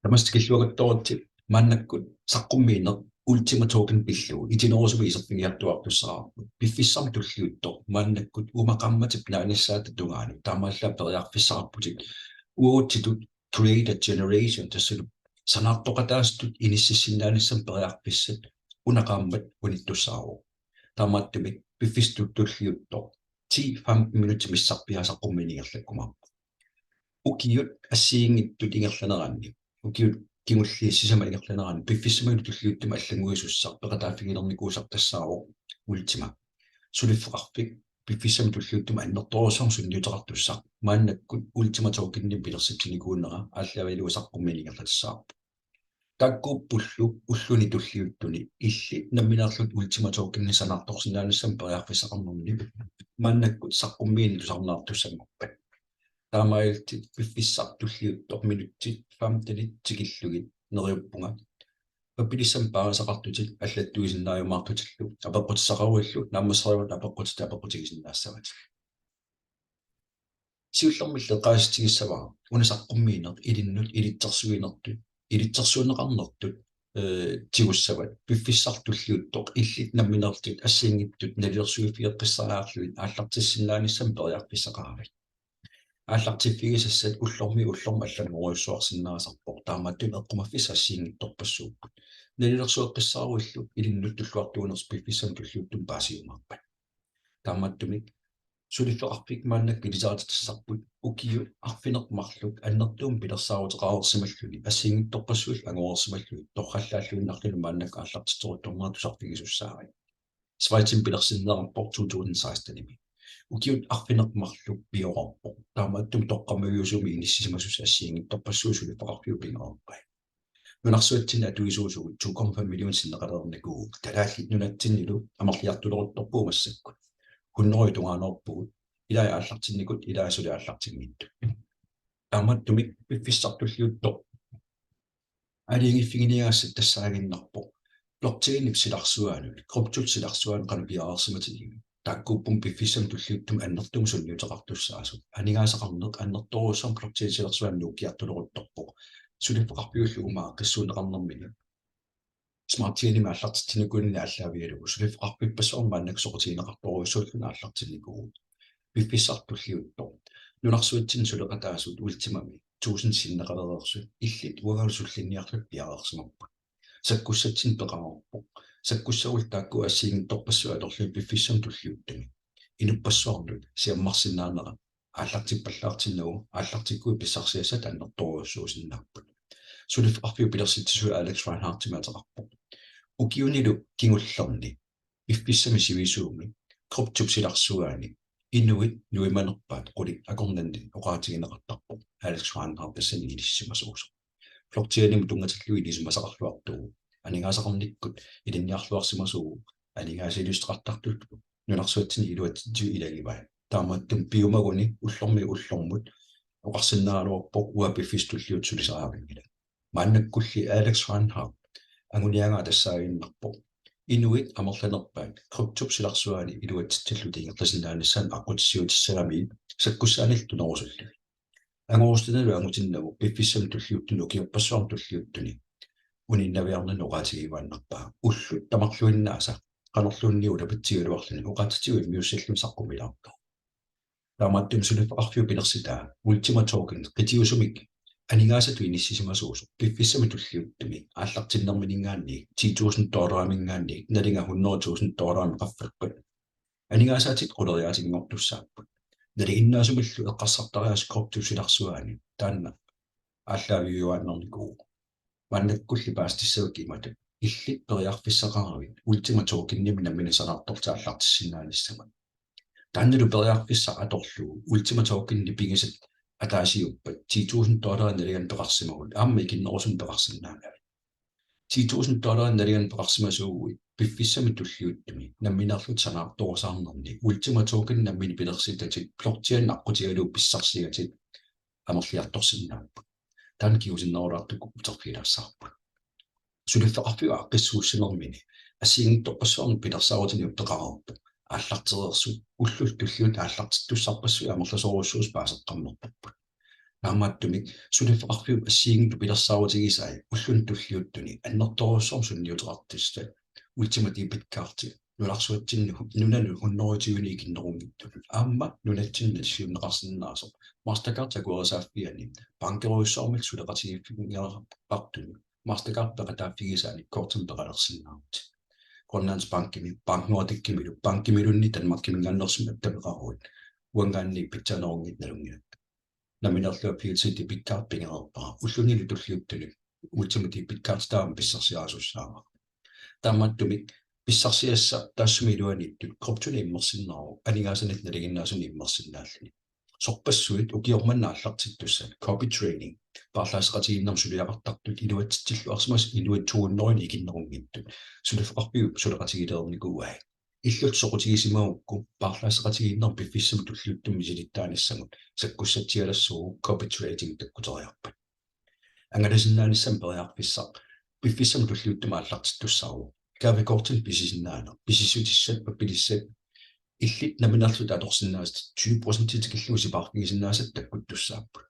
Тамастикиллуагаттоорти мааннаккут саққуммиинер ultima token pillu itinorusumi isерфигиартуартуссаарпу пиффиссарми туллиутто мааннаккут умақамматип нааниссаата тунгаани таамааллаа периарфиссарпутик уутитут create a generation тассалу санаартоқатаастут иниссиссиннааниссам периарфиссат унақааммат униттуссаару таамааттумик пиффистут туллиутто 10-15 минути миссарпиасаққумминигерлаккумарпу укиут ассиингиттут ингерланераанни укиут кимулли сисамалингерланеран пиффиссамагу туллиуттума аллагуисуссар пеқатааффигилерникуусар тассаару ултима сулиффеқарфик пиффиссами туллиуттума аннерторусарм сунниутеқартуссар мааннаккут ултима тоокинним пилерситсиникууннера ааллавилуисаққумминингерлатассаарпу таккуппуллу уллуни туллиуттуни илли намминаарлут ултима тоокинни санаарторсинаанассам периарфиссақарнерни мааннаккут саққуммиини тусарнаартуссангорпат таамаилти пиффиссартуллиуттор минутти 5 тикиллугит нериуппунга папилиссам паасақартутик аллаттуисиннааюмаартутиллу апеққутсақаруиллу нааммасариут апеққутигисиннаассават сиуллэрмилле қаастигиссаваа унасаққуммиинер илиннут илитсерсуинертут тигуссават пиффиссартуллиуттоқ иллит намминертут ассиингиттут налиерсуифиеққиссараарлуит ааллартиссиннааниссам периарфиссақаравит ааллартиффигисассат уллорми аллангориуссуарсиннаасарпор таамааттун эққумаффисассиингитторпассууппут налилерсуэққиссааруиллу илиннут туллуартуунерс пиффиссам туллиуттум паасиумаарпат таамааттумик сулиффеқарфик мааннак илисаатиссарпут укиу арфинеқмарлук аннертуум пилерсаарутеқарерсималлуни ассиингитторпассуул ангоорсималлуни торхаллааллуиннарлуни мааннак ааллартиторуттормаа тусарфигисуссаари свайтим пилерсиннерарпор 2016 укиут арфинеқмарлук биорорпо таамааттум тоққамагиусуми иниссисимасус ассиингитторпассуусули пақарпиу пингаарпай нунарсуатсина атуисуусугу 2,5 миллион синнеқалерникуу талааллит нунатсиннилу амерлиартулерутторпуу массакку хуннерой тунгаанерпугут илаа ааллартинникут илаасули ааллартингитту таамааттумик пиффиссартуллиутто алингиффигиниаассат тассаагиннарпо блокчейнип силарсуаанут криптут силарсуаан канапиаарсиматиними таккуппум пиффиссам туллиуттум аннертум сунниутеқартуссаасу анигаасақарнеқ аннерторусам блокчейнсилерсуаннуу киартулерутторпо сулиффеқарпиуллугумаа қиссуунеқарнэрмини смартииними ааллартитсинукуунни ааллаавиалугу сулиффеқарпиппассуармааннак соқутиинеқарторуйссууллуна ааллартинникуу пиффиссартуллиутто нунарсуатсин сулеқатаасут ултимами 1000 синнеқалерерсу иллит уагалсуллинниарлут пиарерсимарпут саккуссатсин пеқарорпо саккуссагул таакку ассиингитторпассуа аторлуи пиффиссам туллиуттами инуппассуарнут сиаммарсинаанера ааллартиппаллаартиннагу ааллартиккуи писсарсиасат аннерторуйссуусиннаарпут сулиффеқарпиу пилерситсуа Алекс Райнхартимаатеқарпо укиунилу кингуллерни пиффиссами сивисууми криптупсиларсуаани инуит нуиманерпаат қулик акорнанни оqaатигинеқартарпо Алекс Райнхартассани илиссимасуусо блокчейним тунгатиллуи илисумасақарлуартуу анигаасақарниккут илинниарлуарсимасуу анигаасилустеқартартут нунарсуатсини илуатситсу илагивай таамааттум пиумагуни уллормут оқарсиннааралуарпо уапиффистуллиут сулисаавингила мааннаккулли Алекс Райнхарт ангуниангаа тассаагиннарпо инуит амерланерпаат криптупсиларсуаани илуатситсаллути ингерласинааниссaan аққутиссиутиссагами саккуссаанил тунерусуллу ангорустиналу ангутиннагу пиффиссам туллиуттуну киуппассуарм туллиуттуни униннавиарнан оqaатигивааннарпаа уллут тамарлуиннааса qanерлуунниула патсигалуарлуни оqaатитсиуи миуссаллум саққумилаарто таамааттум сулиффеқарфиу пилерситаа ultima token qitiusumik анигаасату иниссисимасуусу пиффиссами туллиуттуми ааллартиннэрминингаанни $10,000 налинга $100,000 qaffерпат анигаасаатит quleriaatiнгортуссааппут налигиннаасумиллу эққарсартариас криптусиларсуаани таанна ааллаавиуааннэрникуу мааннаккулли паастиссавак имату илли периарфиссақаравит ultima token-ними намминасараартортааллартиссинааниссама таанналу периарфисса аторлуу ultima token-ни пигисат атаасиуппат $10,000 налиган пеқарсимагут аама икиннерусум пеқарсинаанаа $10,000 налиган пеқарсимасуугуи пиффиссами туллиуттуми намминарлут санаарторусаарнерни ultima token наммини пилерситатит блокчейн аққутигалуу писсарсигатит амерлиарторсиннааппут таан киусиннерулаартукку утерфилаассаарпут сулиффеқарфиуа аққиссууссимермини ассиингитторпассуарни пилерсаарутини уттеқарерпу ааллартерерсу уллул туллиут ааллартиттуссарпассуи амерласоруссуус паасеққарнерпаппут Naamaattumi sulifaqarfiu assiingtu pilarsaautigisai ullun tulliuttuni annertorussor sunniuteqartissa ultimati pitkaarti nularsuatsinnu nunanu hunnorutiuni ikinnerungittun aamma nunatsinna siunneqarsinnaaso Mastercard takuerisaaffiani bankeruissormik suleqatigiffingeerpartuni Mastercard peqataaffigisaani korten peqalersinnaarut Grønlands Bankimi banknuatikkimilu bankimilunni Danmarkkimingaannersum attapeqaruut uangaanni pitsanerungitnalungiat naminerlua PLC pitkaart pingereerpara ullungilu tulliuttuni ultimati pitkaart taam pissarsiaasussaaqa taamaattumi pissarsiassa taassumiluanittu korptuni immersinnaru anigasanit naliginnaasuni immersinnaallani sorpassuit ukiormannaallartittussa copy training parlaasqatiginnam suliaqartartut iluatsitsillu arsimas iluattuunnorin ikinnerungittut sulifaqarpiu suleqatigileernikuuai illut soqutigisimagukku parlaasqatiginnar piffissam tulliuttummi silittaanissagut sakkussatialassuu copy trading takkuteriarpat angalasinnaanissam periarpissaq piffissam tulliuttuma allartittussaaru kaavikortin pisisinnaaner pisissutissat pappilissat illit naminarlut atorsinnaast 20% tikilluusiparkigisinnaasat takkuttussaappu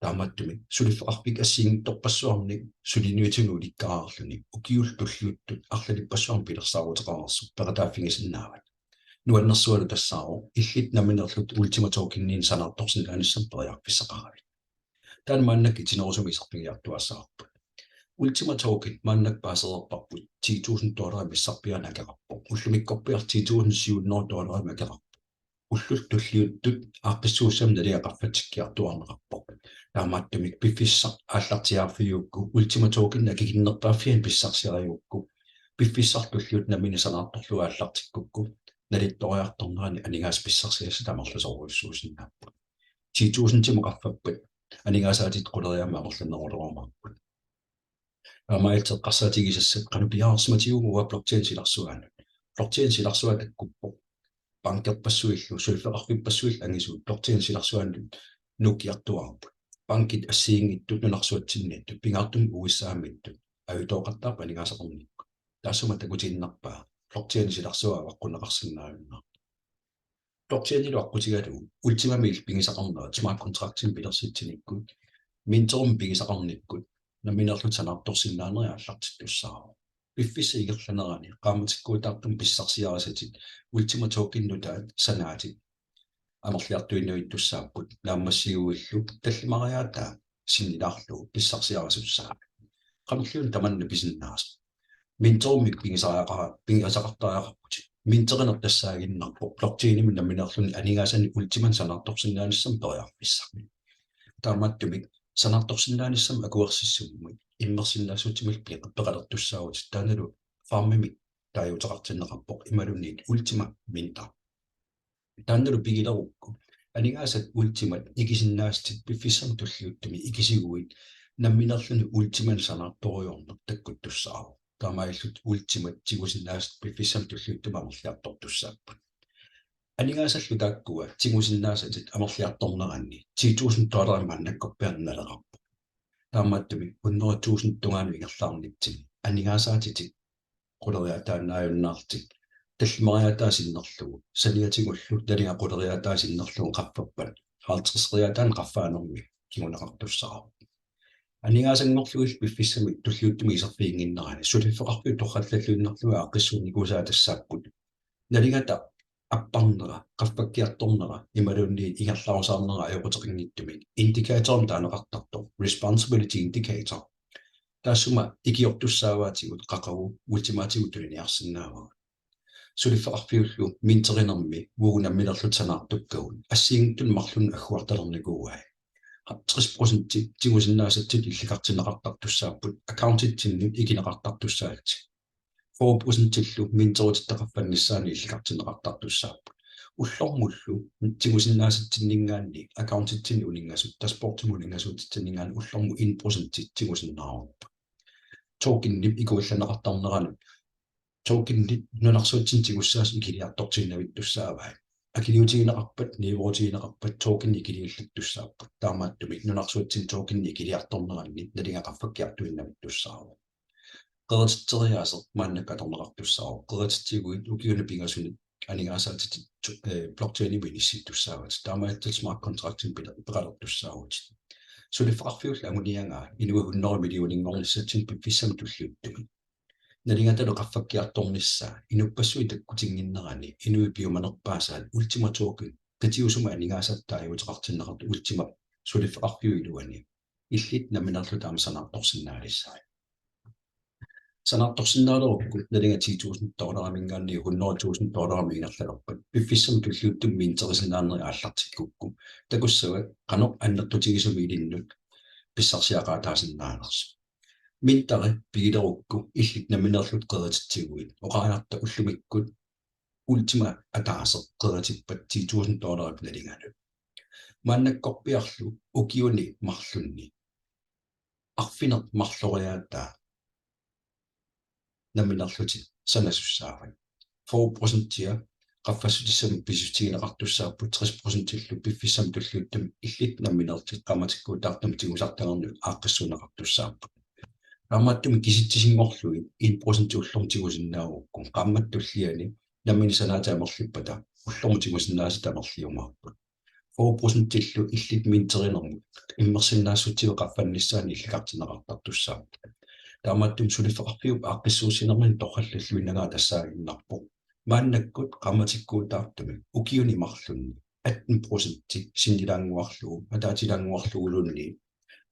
taamattumi sulifaqarpik assiingittorpassuarni suliniutinuulikkaarluni ukiul tulliuttut arlalipassuarn pilersaaruteqarersu peqataaffigisinnaavak nuannersualu tassaaru illit naminarlut ultimatorkinniin sanartorsinnaanissam periarpissaqaravik taan maannak itinerusumisarpigiartuassaarpu Ultima token mannak paasererparput $10,000 missarpianaqaqarpo ullumikkorpiar $10,700 maqaqarpo ullut tulliuttut aaqpissuussam naliaqarfatikkiartuarneqarpo taamaattumik piffissaq aallartiaarfiuukku ultima token akiginnerpaaffian pissarsiariuukku piffissar tulliut namini sanaartorlua aallartikkukku nalittoriartornerani anigaas pissarsiassa tamarlusoruissuusinnaappu $10,000 timuqarfappat anigaasaatit quleriaama aqerlannerulormarput Amailteqqarsaatigissat qanupiaarsmatiuguwa blockchain silarsuaanut blockchain silarsuatakkuppo bankerpassuillu sulfeqarfipassuill angisuut blockchain silarsuaanut nukiartuarpu bankit assiingittut nunarsuatsinnittut pingaartum uissaamittu ajutooqartaarpa anigaasaqornikku taassuma takutiinnerpaa blockchain silarsuaa aqunneqarsinnaalunnaa blockchainilu aqutigalu ultimamil pingisaqarnera smart contractin pilersittinikku minterum pingisaqarnikkut naminerlut sanartorsinnaaneri allartittussaaru piffissa igerlanerani qaamatikkuutaartum pissarsiarasatit ultima tokennutaan sanaatit amerliartuinnuittussaapput naammassiguillu tallimariaataa sinnilaarlu pissarsiarasussaa qamerliun tamanna pisinnaas minterumik pingisaqartariaqarput minterinertassaaginnarpo blockchainimi naminerluni anigaasani ultiman sanartorsinnaanissam periarpissarmi taamaattumik sanartorsinnaanissam akuersissummi immersinnaassutimil peqalertussaavut taanalu farmimi taajutaqartinneqarpoq imalunniit ultima minta taanalu pigilerukku anigaasat ultimat ikisinnaastit piffissam tulliuttumi ikisiguit namminerluni ultiman sanartoriorneq takkuttussaaru taamaillut ultimat tigusinnaast piffissam tulliuttuma amerliartortussaappat anigaasаллу тааккуа тигусиннаасатит амерлиарторнеранни $10,000 маннаккорпиарналерарпу таамааттуми $100,000 тунгаanu игерлаарнитсиг анигааsaатитик quleriataannaajunnaartik таллимариатаасиннерлугу саниатигуллу талига quleriataасиннерлугу qaffappat 50-riataan qaffaanermi кигунеқартуссаару анигаасангорлугил пиффиссами туллиуттуми исерфиингиннерани сулиффеқарпи торраллаллуиннерлуга аққиссуунникусаатассааппут налигата аппарнера qaffakkiartornera imalunniit igerlarusaarnera ajoqutiqinngittumik indikaatorum taanеqartartor responsibility indicator taassuma ikiortussaavaatigut qaqagu ultimaatigut tuliniarsinnaava suliffeqarfiullu minterinermi uugunammilerlut sanaartukkagun assiingittun marlun agguartalernikuuai 60% tigusinnaasatsit illikartineqartartussaapput accountittinnut ikineqartartussaati 4% minterutittaqaffannissaani illikartineqartartussaappu ullormullu tigusinnaasattinningaanni accountittinni uningasut tasportimu uningasutittinningaani ullormu 1% tigusinnaarup tokinnip ikuillaneqartarneranu tokinnip nunarsuutsin tigussaas ikiliartortinnavittussaavai akiliutigineqarpat niivuutigineqarpat tokinni ikiliillattussaappu taamaattumi nunarsuutsin tokinni ikiliartorneranni nalingaqaffakkiartuinnavittussaaru qeretitteriaaser maannakkatorneqartussaaru qeretitiguit ukiunapingasunit анингаасаатит блокчейни винисситтуссаават таамааттал смарт контрактин пеқалертуссаавут сулиффақарфиулла амуниангаа инуа 100 миллионингорлиссатсин пиффиссам туллиуттуми налингаталу qaffakkiartornissaa inuppassui takkutinnginnerani inui piumanerpaasaat ultimatuukin qatiusuma aningaasаттааjuuteqartinneqartu ultima suliffeqarfiuiluani illit naminerlu taama sanartorsinnaalissaa sanartorsinnaalerukku nalinga $10,000 mingaanni $100,000 miinerlalerpat piffissam tulliuttum miinterisinnaanneri aallartikkukku takussava qanoq annertutigisumi pissarsiaqaataasinnaaners mintare piilerukku illit naminerlut qedatitsiguit oqaanarta ullumikkut ultima ataaseq qedatippat $10,000 nalingalu maannakkorpiarlu ukiuni marlunni arfineq marloriaattaa naminerluti sanasussaavai 4% qaffasutissam pisutigineqartussaaput 30% piffissam tulliuttum illit naminertit qamatikkuutaartum tigusartagernu aaqqissuneqartussaaput Rammattumi kisittisiнгорлуи 1% ullormtigusinnaavukku qammattulliani namminisanaataamerlippata ullormtigusinnaasitamerliumaarput 4% illu illit minterinermu immersinnaassutigu qaffannissaani illiqartineqartartussaaput taammattum sulifeqarfiup aaqqissuusinermani torrallalluinnagaa tassaaginnarpu maannakkut qammatikkuutaartumi ukiuni marlunni 18% sinnilaanguarlugu ataatilaanguarlugulunni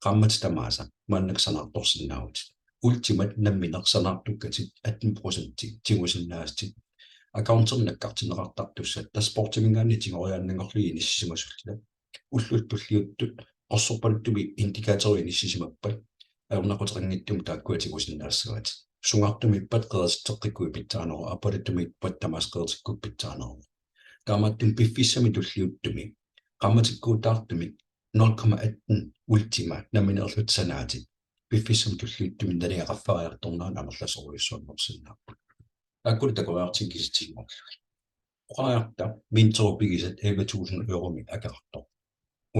qammatitamaasa maannaksanartorsinnaavut ultimat namminersanaartukkatit 18% tigusinnaastit accounternnakkartineqartartussat tasportimingaanni tingoriaannangorlui inissisimasulla ullultulliuttut qorsorpaluttumi indikatori inissisimappat aornaquterinngittum taakkuatigusinnaassavati sungartumippat qedatitteqqikkui pitsaanero apalittumippat tamas qedatikkup pitsaanero taamattum piffissami tulliuttumi qammatikkuutaartumi 0,1 ultima naminerlut sanaati piffissam tulliuttumi naliaqaffariartornaan amerlasoruissuannersinnaappu akkuli takuaartinkisitsigmorlu oqaarta minterupigisat 11,000 eurumi akerartor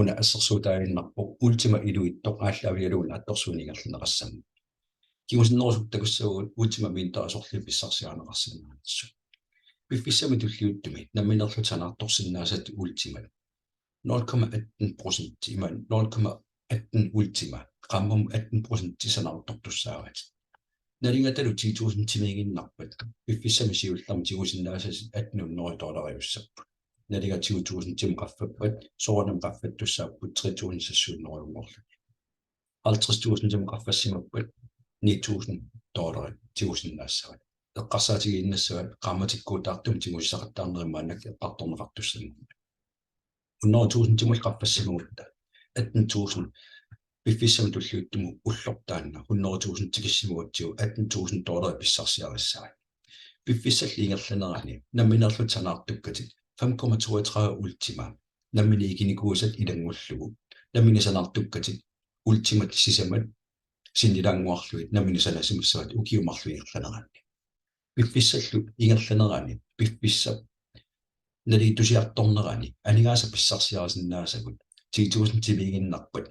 una assersuutaaginnarpo ultima iluittoq aallavialuun attorsuunigerluneqassamma kigusinnerusuk takussaguut ultima minterasorli pissarsiaaneqarsinnaanassu piffissami tulliuttumi naminerlut sanaartorsinnaasat ultima 0,1% iman 0,1 ultima qammum 18% sanartortussaavat nalingatalu 10,000 timiginnarpat piffissami siullarmi tigusinnaasas $800 naliga 20,000 tim qaffappat soornam qaffattussaaput 3,000 sassuunnerulungorlu 50,000 tim qaffassimappat $9,000 tigusinnaassaavat eqqarsaatigiinnassavat qammatikkuutaartum tiguissaqattaarnerimmaannak eqqartorneqartussamma 100,000 timul qaffassimugutta 18,000 piffissam tulliuttumu ullortaanna 100,000 tigissimugutsiu $18,000 pissarsiarissaai piffissalliingerlanerani namminerlut sanaartukkatit 5,32 ultima nammini ikinikuusat ilangullugu nammini sanaartukkatit ultimat sisamat sinnilaanguarluit nammini sanasimussavat ukiumarluingerlanerani piffissallu ingerlanerani piffissa nalitusiartornerani aningaasa pissarsiarisinnaasakut 10,000 timiginnarpat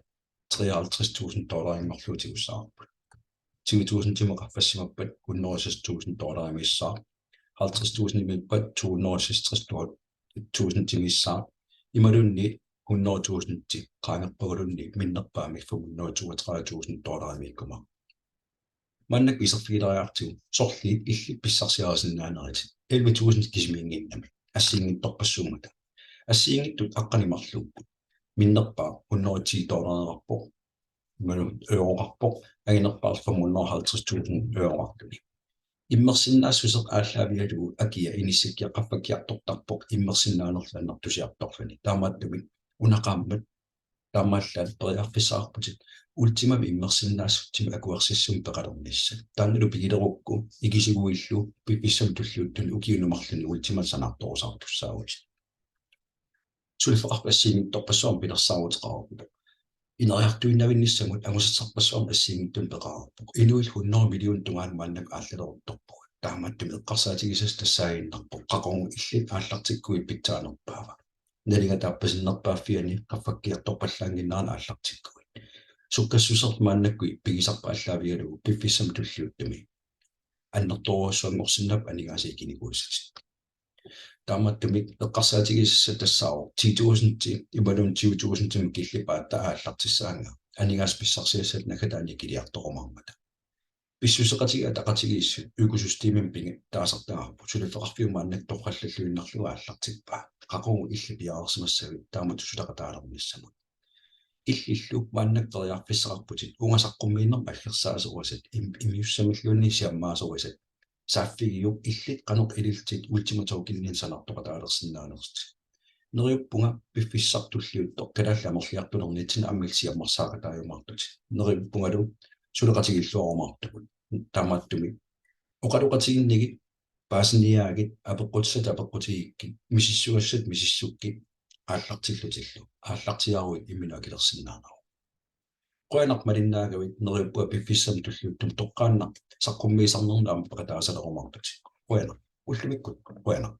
$53,000 ingorluutigussaarupput 20,000 timuqaffassimappat $106,000 missaa 50,000 imippat $263,000 timissaa imalunni 100,000 ti qaangerpagulunni minnerpaami $132,000 mikkuma mannak iserfiilariartigu sorliit illi pissarsiarisinnaanarit 11,000 kismiinginnami ассиингиттарпассуумата ассиингиттут аққанимарлууппут миннерпаа $110 ималу еуроқарпоқ агинерпаарл €550,000 иммерсиннаассусеқ ааллаавиалугу акия иниссаккиаққаффаккиартортарпоқ иммерсиннаанерланнартусиарторлани таамааттуми унақааммат таамааллаат периарфиссаарпутит ультимами иммерсиннаассутсими акуерсиссум пеқалернисса таанналу пигилерукку игисигуиллу пипписсам туллиуттуни укиунумарлуни ультимат санаарторусартуссаагут сулифеқарпассиингитторпассуам пилерсаагутеқарпут инериартуиннавинниссамут агусатсарпассуам ассиингиттун пеқараппоқ инуил 100 миллион тунгаан мааннак ааллалерутторпуг таамааттуми эққарсаатигисас тассаагиннарпоқ қақоргу иллит ааллартиккуи питсаанерпаава налигатааппасиннерпааффиани qaffakkiartorpallaanginnaana ааллартиккуи суккассусерт мааннаккуи пигисарпа аллаавигалугу пиффиссам туллиуттуми аннерторуассуангорсиннап анигаасикиникуусат тааматтумик эққарсаатигиссаа тассао 10,000 ималун 20,000 киллипаатта ааллартиссаанга анигаас писсарсиассат накатаани килиарторумармата писсусеқатига тақатигииссу экосистемим пинги таасартаагаппу сулифеқарфиумааннак тоққаллаллуиннарлуга ааллартиппаа қақугу иллипиаарсимассави таамату сулақатаалермиссама иллиллу мааннактериарфиссақарпутит унгасаққуммииннерма аллерсаасеруасат имиуссамиллуунни сиаммаасеруасат сааффигиук иллит каноқ илилтит ультиматоо киллин санартоқатаалерсинаанерти нериуппунга пиффиссартуллиут тоққалаалламерлиартунернитсина аммилсиаммерсаақатааюмартут нериуппунгалу сулеқатигиллуарумартукут таамааттуми оқалуқатигинниги паасниаагит апеққутсат апеққутигикки мисиссуассат мисиссукки ааллартиллутиллу ааллартиаруит иммина килерсинаанеру qoyanaq malinnaagavit neriuppua piffissam tulliuttum toqqaannaq saqqummiisarnernaam paqataasalerumartut qoyanaq ullumikkut qoyanaq